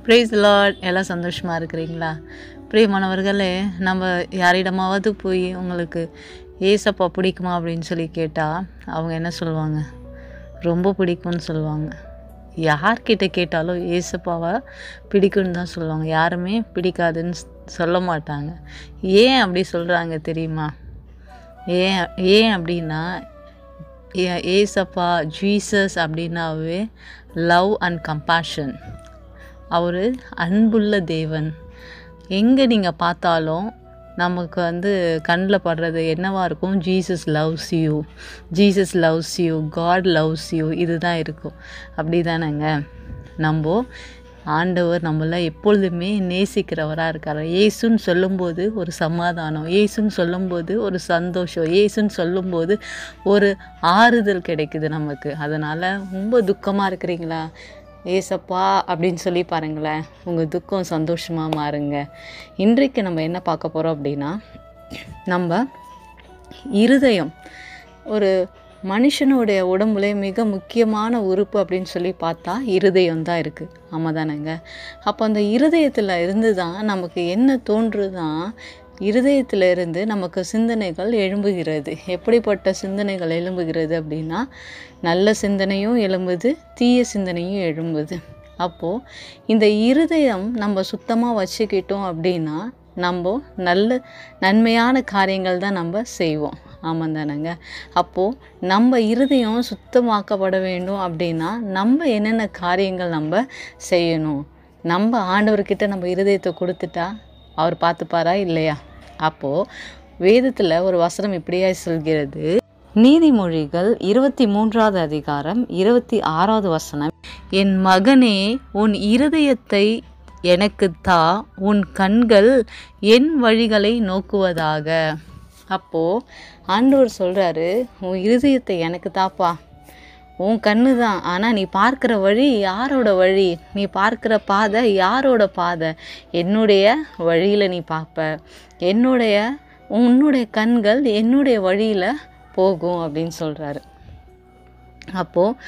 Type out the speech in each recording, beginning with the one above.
Price Lord. எல்லாம் சந்தோஷமாக இருக்கிறீங்களா? பிரியமானவர்களே, நம்ம யாரிடமாவது போய் உங்களுக்கு ஏசப்பா பிடிக்குமா அப்படின்னு சொல்லி கேட்டால் அவங்க என்ன சொல்லுவாங்க? ரொம்ப பிடிக்கும்னு சொல்லுவாங்க. யார்கிட்ட கேட்டாலும் ஏசப்பாவை பிடிக்குன்னு தான் சொல்லுவாங்க. யாருமே பிடிக்காதுன்னு சொல்ல மாட்டாங்க. ஏன் அப்படி சொல்கிறாங்க தெரியுமா? ஏன் ஏன் அப்படின்னா, ஏசப்பா ஜீசஸ் அப்படின்னாவே லவ் அண்ட் கம்பேஷன். அவர் அன்புள்ள தேவன். எங்கே நீங்கள் பார்த்தாலும் நமக்கு கண்ணில் படுறது என்னவாக இருக்கும்? Jesus loves you, Jesus loves you, God loves you, இதுதான் இருக்கும். அப்படி தானேங்க? நம்ம ஆண்டவர் நம்மளை எப்பொழுதுமே நேசிக்கிறவராக இருக்கார். ஏசுன்னு சொல்லும்போது ஒரு சமாதானம், ஏசுன்னு சொல்லும்போது ஒரு சந்தோஷம், ஏசுன்னு சொல்லும்போது ஒரு ஆறுதல் கிடைக்குது நமக்கு. அதனால் ரொம்ப துக்கமாக இருக்கிறீங்களா? ஏசப்பா அப்படின்னு சொல்லி பாருங்களேன், உங்கள் துக்கம் சந்தோஷமாக மாறுங்க. இன்றைக்கு நம்ம என்ன பார்க்க போகிறோம் அப்படின்னா, நம்ம இருதயம் ஒரு மனுஷனுடைய உடம்புல மிக முக்கியமான உறுப்பு அப்படின்னு சொல்லி பார்த்தா இருதயம் தான் இருக்குது. ஆமாம் தானேங்க? அப்போ அந்த இருதயத்தில் இருந்து தான் நமக்கு என்ன தோன்றுதான், இருதயத்தில் இருந்து நமக்கு சிந்தனைகள் எழும்புகிறது. எப்படிப்பட்ட சிந்தனைகள் எழும்புகிறது அப்படின்னா, நல்ல சிந்தனையும் எழும்புது, தீய சிந்தனையும் எழும்புது. அப்போது இந்த இருதயம் நம்ம சுத்தமாக வச்சுக்கிட்டோம் அப்படின்னா நம்ம நன்மையான காரியங்கள் தான் நம்ம செய்வோம். ஆமாம் தானேங்க? அப்போது நம்ம இருதயம் சுத்தமாக்கப்பட வேண்டும் அப்படின்னா நம்ம என்னென்ன காரியங்கள் நம்ம செய்யணும்? நம்ம ஆண்டவர்கிட்ட நம்ம இருதயத்தை கொடுத்துட்டா அவர் பார்த்துப்பாரா இல்லையா? அப்போது வேதத்தில் ஒரு வசனம் இப்படியா சொல்கிறது. நீதிமொழிகள் 23வது அதிகாரம் 26வது வசனம், என் மகனே, உன் இருதயத்தை எனக்கு தா, உன் கண்கள் என் வழிகளை நோக்குவதாக. அப்போது ஆண்டவர் சொல்கிறாரு, உன் இருதயத்தை எனக்கு தாப்பா, உன் கண்ணு தான். ஆனால் நீ பார்க்குற வழி யாரோட வழி? நீ பார்க்குற பாதை யாரோட பாதை? என்னுடைய வழியில் நீ பார்ப்ப, உன்னுடைய கண்கள் என்னுடைய வழியில் போகும் அப்படின்னு சொல்கிறாரு. அப்போது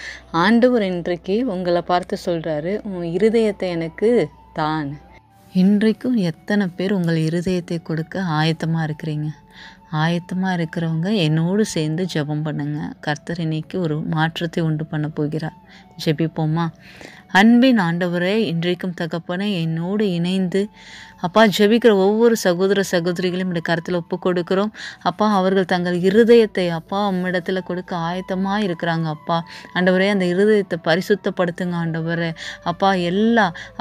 ஆண்டவர் இன்றைக்கு உங்களை பார்த்து சொல்கிறாரு, உன் இருதயத்தை எனக்கு தான். இன்றைக்கும் எத்தனை பேர் உங்கள் இருதயத்தை கொடுக்க ஆயத்தமாக இருக்கிறீங்க? ஆயத்தமாக இருக்கிறவங்க என்னோடு சேர்ந்து ஜெபம் பண்ணுங்க. கர்த்தர் இன்னைக்கு ஒரு மாற்றத்தை உண்டு பண்ண போகிறார். ஜெபிப்போமா? அன்பின் ஆண்டவரே, இன்றைக்கும் தகப்பனே, என்னோடு இணைந்து அப்பா ஜெபிக்கிற ஒவ்வொரு சகோதர சகோதரிகளையும் இந்த கருத்தில் ஒப்பு கொடுக்குறோம். அப்பா, அவர்கள் தங்கள் இருதயத்தை அப்பா உம்மிடத்தில் கொடுக்க ஆயத்தமாக இருக்கிறாங்க. அப்பா ஆண்டவரே, அந்த இருதயத்தை பரிசுத்தப்படுத்துங்க ஆண்டவரே. அப்பா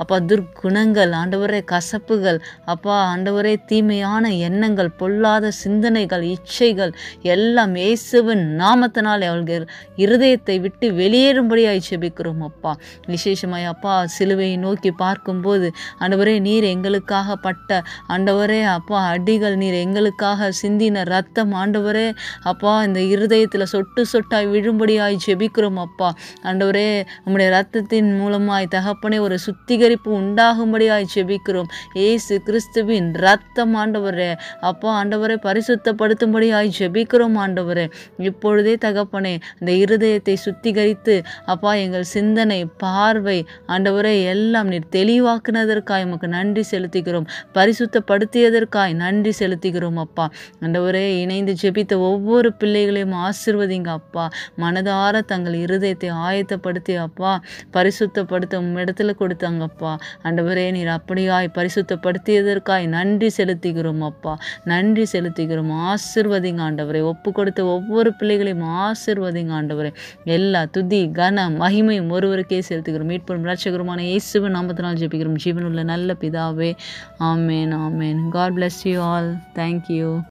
அப்பா துர்க்குணங்கள் ஆண்டவரே, கசப்புகள் அப்பா ஆண்டவரே, தீமையான எண்ணங்கள், பொல்லாத சிந்தனைகள், இச்சைகள் எல்லாம் இயேசுவின் நாமத்தினால் அவர்கள் இருதயத்தை விட்டு வெளியேறும்படியாய் ஜெபிக்கிறோம். அப்பா விசேஷமாய் அப்பா சிலுவையை நோக்கி பார்க்கும்போது ஆண்டவரே, நீர் எங்களுக்காக பட்ட ஆண்டவரே அப்பா அடிகள், நீர் எங்களுக்காக சிந்தின ரத்தம் ஆண்டவரே அப்பா இந்த இருதயத்தில் சொட்டு சொட்டாய் விழும்படியாய் ஜெபிக்கிறோம். அப்பா ஆண்டவரே, உம்முடைய ரத்தத்தின் மூலமாய் தகப்பனே ஒரு சுத்திகரிப்பு உண்டாகும்படியாய் ஜெபிக்கிறோம். இயேசு கிறிஸ்துவின் ரத்தம் ஆண்டவரே அப்பா ஆண்டவரே பரிசுத்தப்படுத்தும்படியாய் ஜெபிக்கிறோம். ஆண்டவரே, இப்பொழுதே தகப்பனே இந்த இருதயத்தை சுத்திகரித்து அப்பா எங்கள் சிந்தனை, பார்வை ஆண்டவரே எல்லாம் நீர் தெளிவாக்குனதற்காய் உமக்கு நன்றி செலுத்துகிறோம். பரிசுத்தப்படுத்தியதற்காய் நன்றி செலுத்துகிறோம். அப்பா ஆண்டவரே, இணைந்து ஜெபித்த ஒவ்வொரு பிள்ளைகளையும் ஆசீர்வதிங்க. அப்பா மனதார தங்கள் இருதயத்தை ஆயத்தப்படுத்தி அப்பா பரிசுத்தப்படுத்த உம்மிடத்தில் கொடுத்தாங்க. அப்பா ஆண்டவரே, நீர் அப்படியாய் பரிசுத்தப்படுத்தியதற்காய் நன்றி செலுத்துகிறோம். அப்பா நன்றி செலுத்துகிறோம். ஆசீர்வதிங்க ஆண்டவரே. ஒப்பு கொடுத்த ஒவ்வொரு பிள்ளைகளையும் ஆசீர்வதிங்க ஆண்டவரே. எல்லா துதி கன மகிமையும் ஒருவருக்கே செலுத்துகிறோம். மீட்பும் இரட்சகருமான இயேசுவின் நாமத்தினால் ஜெபிக்கிறோம். ஜீவனுள்ள நல்ல பிதாவே, ஆமென், ஆமென். God bless you all. Thank you.